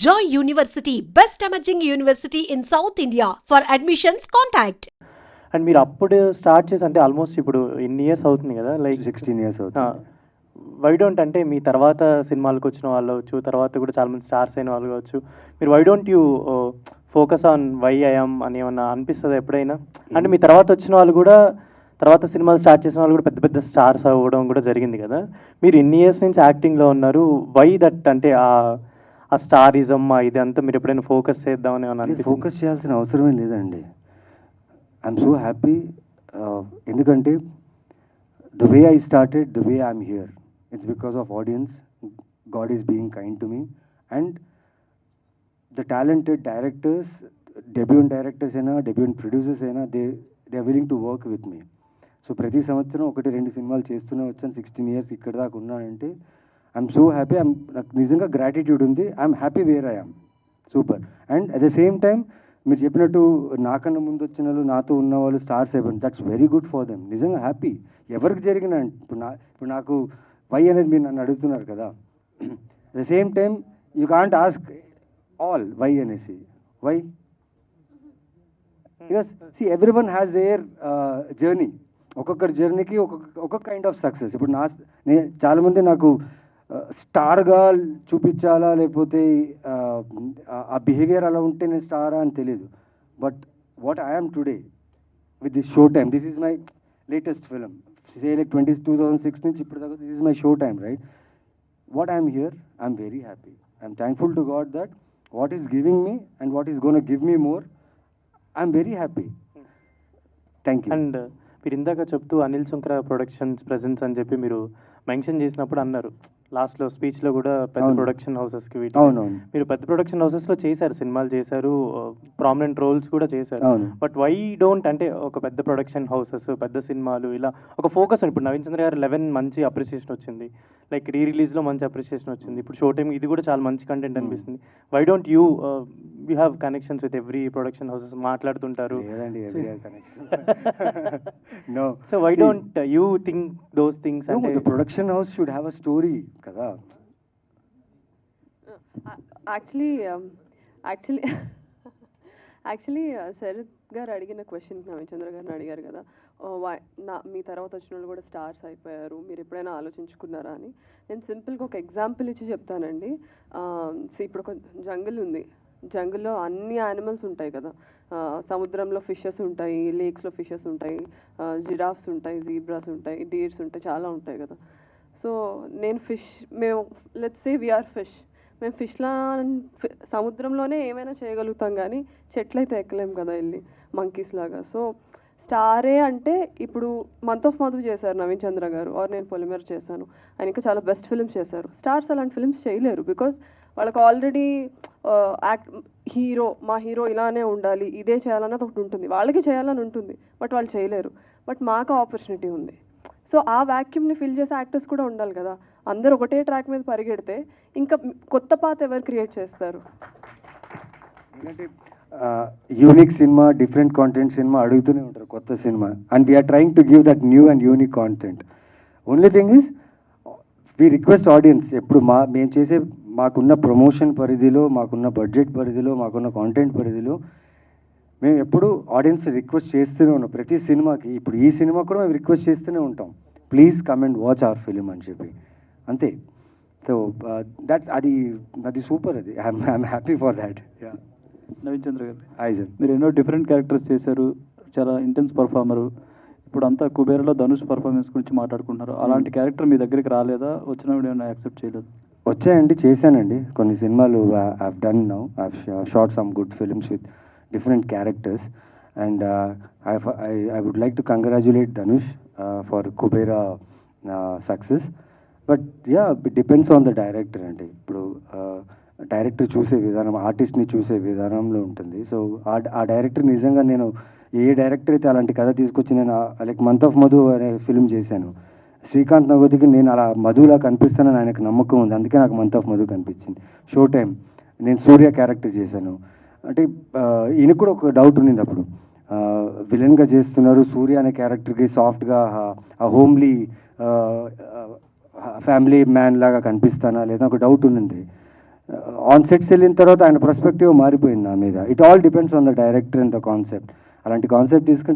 Joy University, best emerging university in South India. For admissions, contact. And మీరు అప్పుడు start చేసి అంటే almost ఇప్పుడు ఇన్ని ఇయర్స్ అవుతుంది కదా, లైక్ 16 years అవుతుంది. వై డోంట్ అంటే మీ తర్వాత సినిమాలకు వచ్చిన వాళ్ళు అవచ్చు, తర్వాత కూడా చాలా మంది స్టార్స్ అయిన వాళ్ళు కావచ్చు, మీరు why don't you focus on why I'm అని ఏమన్నా అనిపిస్తుందా ఎప్పుడైనా? అంటే మీ తర్వాత వచ్చిన వాళ్ళు కూడా, తర్వాత సినిమాలు స్టార్ట్ చేసిన వాళ్ళు కూడా పెద్ద పెద్ద స్టార్స్ అవ్వడం కూడా జరిగింది కదా. మీరు ఇన్ని ఇయర్స్ నుంచి యాక్టింగ్లో ఉన్నారు, వై దట్ అంటే ఆ స్టారిజం ఇదంతా మీరు ఎప్పుడైనా ఫోకస్ చేద్దామని ఏమన్నా ఫోకస్ చేయాల్సిన అవసరమే లేదండి. ఐఎమ్ సో హ్యాపీ, ఎందుకంటే the way I started, the way I'm here, it's because of audience. God is being kind to me and the talented directors, debut directors అయినా డెబ్యూన్ ప్రొడ్యూసర్స్ అయినా they are willing to work with me. So ప్రతి సంవత్సరం 1-2 సినిమాలు చేస్తూనే వచ్చాను. 16 years ఇక్కడ దాకా ఉన్నానంటే ఐఎమ్ సో హ్యాపీ. నాకు నిజంగా గ్రాటిట్యూడ్ ఉంది. I'm happy where I am. Super. And at the same time మీరు చెప్పినట్టు నాకన్నా ముందు వచ్చిన వాళ్ళు, నాతో ఉన్న వాళ్ళు స్టార్స్ అయిపోయింది. That's very good for them. నిజంగా హ్యాపీ. ఎవరికి జరిగిన ఇప్పుడు నాకు వై అనేది మీరు నన్ను అడుగుతున్నారు కదా. At the same time you can't ask all why అనేసి. Why? Because see everyone has their journey. ఒక్కొక్కరి జర్నీకి ఒక్కొక్క కైండ్ ఆఫ్ సక్సెస్. ఇప్పుడు చాలామంది నాకు స్టార్గా చూపించాలా, లేకపోతే ఆ బిహేవియర్ అలా ఉంటే నేను స్టారా అని తెలియదు. But what I'm today with this show time, this is my latest film. Say like 2006 నుంచి ఇప్పుడు దాకా this is my show time, right? What I'm here, I'm very happy. I'm thankful to God that what is giving me and what is gonna give me more. I'm very happy. Thank you. And మీరు ఇందాక చెప్తూ Anil Sunkara productions presence అని చెప్పి మీరు mention చేసినప్పుడు అన్నారు లాస్ట్లో స్పీచ్లో కూడా పెద్ద ప్రొడక్షన్ హౌసెస్కి వీటి మీరు పెద్ద ప్రొడక్షన్ హౌసెస్లో చేశారు, సినిమాలు చేశారు, ప్రామినెంట్ రోల్స్ కూడా చేశారు. బట్ వై డోంట్ అంటే ఒక పెద్ద ప్రొడక్షన్ హౌసెస్, పెద్ద సినిమాలు ఇలా ఒక ఫోకస్ ఉంది. ఇప్పుడు నవీన్ చంద్ర గారు 11 మంచి అప్రిసియేషన్ వచ్చింది, లైక్ రిలీజ్లో మంచి అప్రిసియేషన్ వచ్చింది, ఇప్పుడు షో టైం ఇది కూడా చాలా మంచి కంటెంట్ అనిపిస్తుంది. Why don't you have connections with every production houses మాట్లాడుతుంటారు? So why don't you think those things? అంటే production house should have a story కదా. యాక్చువల్లీ శరత్ గారు అడిగిన క్వశ్చన్ నవీన్ చంద్ర గారిని అడిగారు కదా, మీ తర్వాత వచ్చిన వాళ్ళు కూడా స్టార్స్ అయిపోయారు, మీరు ఎప్పుడైనా ఆలోచించుకున్నారా అని. నేను సింపుల్గా ఒక ఎగ్జాంపుల్ ఇచ్చి చెప్తానండి. ఇప్పుడు ఒక జంగిల్ ఉంది, జంగిల్లో అన్ని యానిమల్స్ ఉంటాయి కదా. సముద్రంలో ఫిషెస్ ఉంటాయి, లేక్స్లో ఫిషెస్ ఉంటాయి, జిరాఫ్స్ ఉంటాయి, జీబ్రాస్ ఉంటాయి, డీర్స్ ఉంటాయి, చాలా ఉంటాయి కదా. సో నేను మేము లెట్స్ సే వీఆర్ ఫిష్. మేము ఫిష్లా సముద్రంలోనే ఏమైనా చేయగలుగుతాం, కానీ చెట్లయితే ఎక్కలేం కదా వెళ్ళి, మంకీస్ లాగా. సో స్టారే అంటే ఇప్పుడు మంత్ ఆఫ్ మధు చేశారు నవీన్ చంద్ర గారు, ఆర్ నేను పొలిమేర చేశాను, ఆయన ఇంకా చాలా బెస్ట్ ఫిల్మ్స్ చేశారు. స్టార్స్ అలాంటి ఫిల్మ్స్ చేయలేరు, బికాజ్ వాళ్ళకి ఆల్రెడీ మా హీరో ఇలానే ఉండాలి, ఇదే చేయాలన్నది ఒకటి ఉంటుంది, వాళ్ళకి చేయాలని ఉంటుంది, బట్ వాళ్ళు చేయలేరు. బట్ మాకు ఆపర్చునిటీ ఉంది. సో ఆ వ్యాక్యూమ్ని ఫిల్ చేసే యాక్టర్స్ కూడా ఉండాలి కదా. అందరూ ఒకటే ట్రాక్ మీద పరిగెడితే ఇంకా కొత్త పాత ఎవరు క్రియేట్ చేస్తారు? ఎందుకంటే యూనిక్ సినిమా, డిఫరెంట్ కాంటెంట్ సినిమా అడుగుతూనే ఉంటారు, కొత్త సినిమా. And we're trying to give that new and unique content. Only thing is we request audience, ఎప్పుడు మేము చేసే మాకున్న ప్రమోషన్ పరిధిలో, మాకున్న బడ్జెట్ పరిధిలో, మాకున్న కాంటెంట్ పరిధిలో మేము ఎప్పుడు ఆడియన్స్ రిక్వెస్ట్ చేస్తూనే ఉన్నాం. ప్రతి సినిమాకి, ఇప్పుడు ఈ సినిమా కూడా మేము రిక్వెస్ట్ చేస్తూనే ఉంటాం, please come and watch our film అని చెప్పి, అంతే. సో అది సూపర్. అది I'm happy for that. Naveen Chandra garu, hi sir. మీరు ఎన్నో డిఫరెంట్ క్యారెక్టర్స్ చేశారు, చాలా ఇంటెన్స్ పర్ఫార్మరు. ఇప్పుడు అంతా కుబేరలో ధనుష్ పర్ఫార్మెన్స్ గురించి మాట్లాడుకుంటున్నారు. అలాంటి క్యారెక్టర్ మీ దగ్గరికి రాలేదా? వచ్చినప్పుడు ఏమైనా యాక్సెప్ట్ చేయలేదు? వచ్చాయండి, చేశానండి కొన్ని సినిమాలు. I've done now, I've shot some good films with different characters, and I would like to congratulate Dhanush for Kubera success. But yeah, it depends on the director ante. Ippudu director చూసే విధానం, ఆర్టిస్ట్ని చూసే విధానంలో ఉంటుంది. So ఆ director నిజంగా, నేను ఏ director అయితే అలాంటి కథ తీసుకొచ్చి, నేను లైక్ మంత్ ఆఫ్ మధు అనే ఫిల్మ్ చేశాను, శ్రీకాంత్ నగోతికి నేను అలా మధులా కనిపిస్తానని ఆయనకు నమ్మకం ఉంది, అందుకే నాకు మంత్ ఆఫ్ మధు కనిపించింది. షో టైం నేను సూర్య క్యారెక్టర్ చేశాను. అంటే ఈయనకు కూడా ఒక డౌట్ ఉండింది అప్పుడు, విలన్గా చేస్తున్నారు, సూర్య అనే క్యారెక్టర్కి సాఫ్ట్గా హోమ్లీ ఫ్యామిలీ మ్యాన్ లాగా కనిపిస్తానా లేదా ఒక డౌట్ ఉండింది. ఆన్ సెట్స్ వెళ్ళిన తర్వాత ఆయన పర్స్పెక్టివ్ మారిపోయింది నా మీద. It all depends on the director and the concept. అలాంటి కాన్సెప్ట్ తీసుకుంటే